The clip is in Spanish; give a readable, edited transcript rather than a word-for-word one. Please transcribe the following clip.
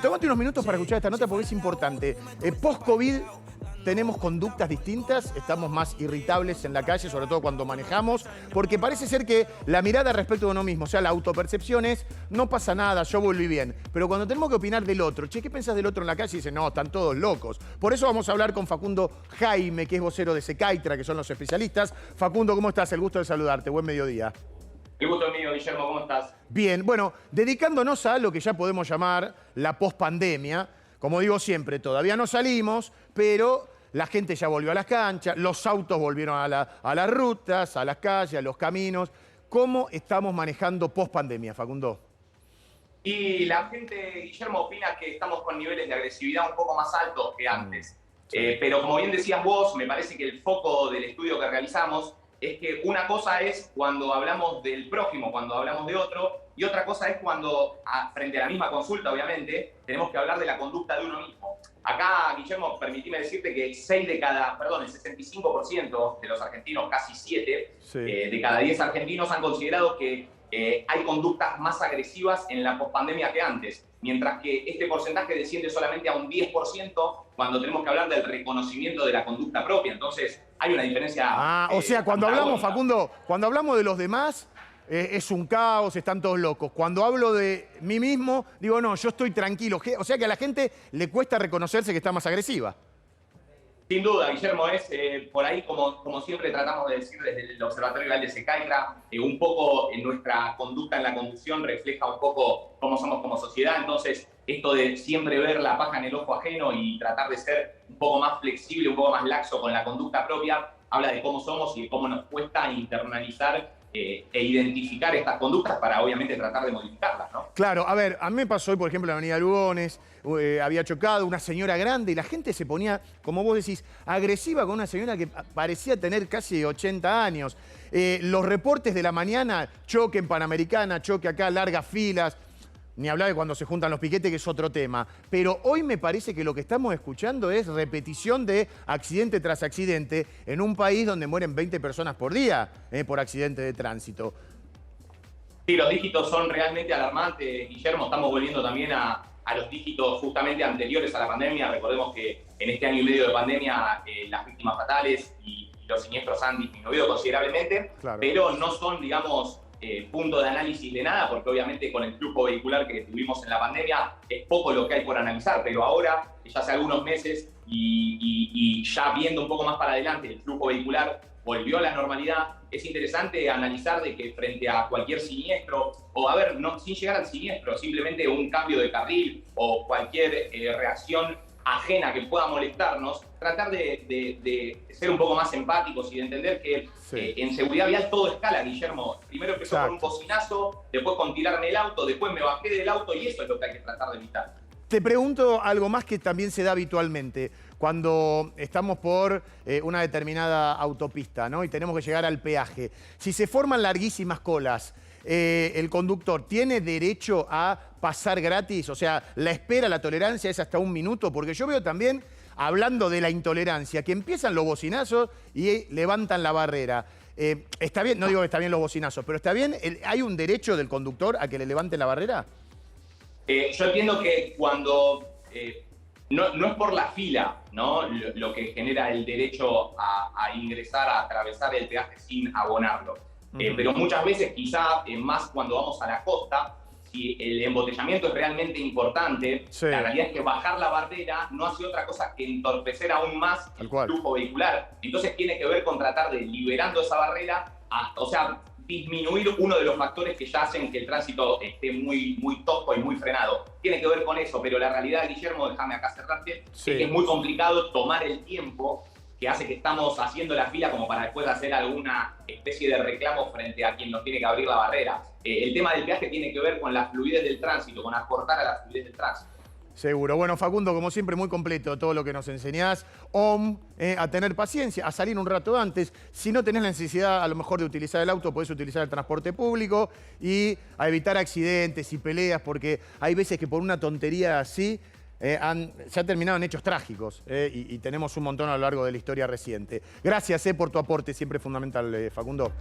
Tómate unos minutos para escuchar esta nota porque es importante. Post-COVID tenemos conductas distintas, estamos más irritables en la calle, sobre todo cuando manejamos, porque parece ser que la mirada respecto de uno mismo, o sea, la autopercepción es, no pasa nada, yo volví bien. Pero cuando tenemos que opinar del otro, che, ¿qué pensás del otro en la calle? Y dicen, no, están todos locos. Por eso vamos a hablar con Facundo Jaime, que es vocero de Secaitra, que son los especialistas. Facundo, ¿cómo estás? El gusto de saludarte. Buen mediodía. El gusto es mío, Guillermo, ¿cómo estás? Bien, bueno, dedicándonos a lo que ya podemos llamar la pospandemia. Como digo siempre, todavía no salimos, pero la gente ya volvió a las canchas, los autos volvieron a las rutas, a las calles, a los caminos. ¿Cómo estamos manejando pospandemia, Facundo? Y la gente, Guillermo, opina que estamos con niveles de agresividad un poco más altos que antes. Sí. Pero como bien decías vos, me parece que el foco del estudio que realizamos es que una cosa es cuando hablamos del prójimo, cuando hablamos de otro, y otra cosa es cuando, frente a la misma consulta, obviamente, tenemos que hablar de la conducta de uno mismo. Acá, Guillermo, permitime decirte que el 65% de los argentinos, casi 7, Sí. de cada 10 argentinos han considerado que hay conductas más agresivas en la pospandemia que antes, mientras que este porcentaje desciende solamente a un 10% cuando tenemos que hablar del reconocimiento de la conducta propia. Entonces, hay una diferencia. O sea, cuando hablamos, antagónica. Facundo, cuando hablamos de los demás, es un caos, están todos locos. Cuando hablo de mí mismo, digo, no, yo estoy tranquilo. O sea que a la gente le cuesta reconocerse que está más agresiva. Sin duda, Guillermo, es por ahí, como siempre tratamos de decir desde el Observatorio Legal de Secaitra, un poco en nuestra conducta en la conducción refleja un poco cómo somos como sociedad. Entonces, esto de siempre ver la paja en el ojo ajeno y tratar de ser un poco más flexible, un poco más laxo con la conducta propia, habla de cómo somos y de cómo nos cuesta internalizar e identificar estas conductas para obviamente tratar de modificarlas, ¿no? Claro, a ver, a mí me pasó hoy, por ejemplo, en la Avenida Lugones, había chocado una señora grande y la gente se ponía, como vos decís, agresiva con una señora que parecía tener casi 80 años. Los reportes de la mañana, choque en Panamericana, choque acá, largas filas. Ni hablar de cuando se juntan los piquetes, que es otro tema. Pero hoy me parece que lo que estamos escuchando es repetición de accidente tras accidente en un país donde mueren 20 personas por día por accidente de tránsito. Sí, los dígitos son realmente alarmantes, Guillermo. Estamos volviendo también a los dígitos justamente anteriores a la pandemia. Recordemos que en este año y medio de pandemia las víctimas fatales y los siniestros han disminuido considerablemente, Claro. pero no son, digamos, punto de análisis de nada, porque obviamente con el flujo vehicular que tuvimos en la pandemia es poco lo que hay por analizar, pero ahora, ya hace algunos meses y ya viendo un poco más para adelante, el flujo vehicular volvió a la normalidad. Es interesante analizar de que frente a cualquier siniestro, o a ver, no, sin llegar al siniestro, simplemente un cambio de carril o cualquier reacción ajena que pueda molestarnos, tratar de ser un poco más empáticos y de entender que Sí. en seguridad vial todo escala, Guillermo. Primero empezó con un bocinazo, después con tirarme el auto, después me bajé del auto y eso es lo que hay que tratar de evitar. Te pregunto algo más que también se da habitualmente. Cuando estamos por una determinada autopista, ¿no? Y tenemos que llegar al peaje. Si se forman larguísimas colas, ¿el conductor tiene derecho a pasar gratis? O sea, la espera, la tolerancia es hasta 1 minuto. Porque yo veo también, hablando de la intolerancia, que empiezan los bocinazos y levantan la barrera. ¿Está bien? No digo que está bien los bocinazos, pero ¿está bien? ¿Hay un derecho del conductor a que le levante la barrera? Yo entiendo que cuando no es por la fila, ¿no? Lo que genera el derecho a ingresar, a atravesar el peaje sin abonarlo. Pero muchas veces, quizá más cuando vamos a la costa, si el embotellamiento es realmente importante, Sí. la realidad es que bajar la barrera no hace otra cosa que entorpecer aún más Tal el cual. flujo vehicular. Entonces tiene que ver con tratar de, liberando esa barrera, o sea, disminuir uno de los factores que ya hacen que el tránsito esté muy, muy tosco y muy frenado. Tiene que ver con eso, pero la realidad, Guillermo, déjame acá cerrarte, Sí. es que es muy complicado tomar el tiempo que hace que estamos haciendo la fila como para después hacer alguna especie de reclamo frente a quien nos tiene que abrir la barrera. El tema del peaje tiene que ver con la fluidez del tránsito, con aportar a la fluidez del tránsito. Seguro. Bueno, Facundo, como siempre, muy completo todo lo que nos enseñás. A tener paciencia, a salir un rato antes. Si no tenés la necesidad, a lo mejor, de utilizar el auto, podés utilizar el transporte público y a evitar accidentes y peleas, porque hay veces que por una tontería así se ha terminado en hechos trágicos y tenemos un montón a lo largo de la historia reciente. Gracias por tu aporte, siempre fundamental, Facundo.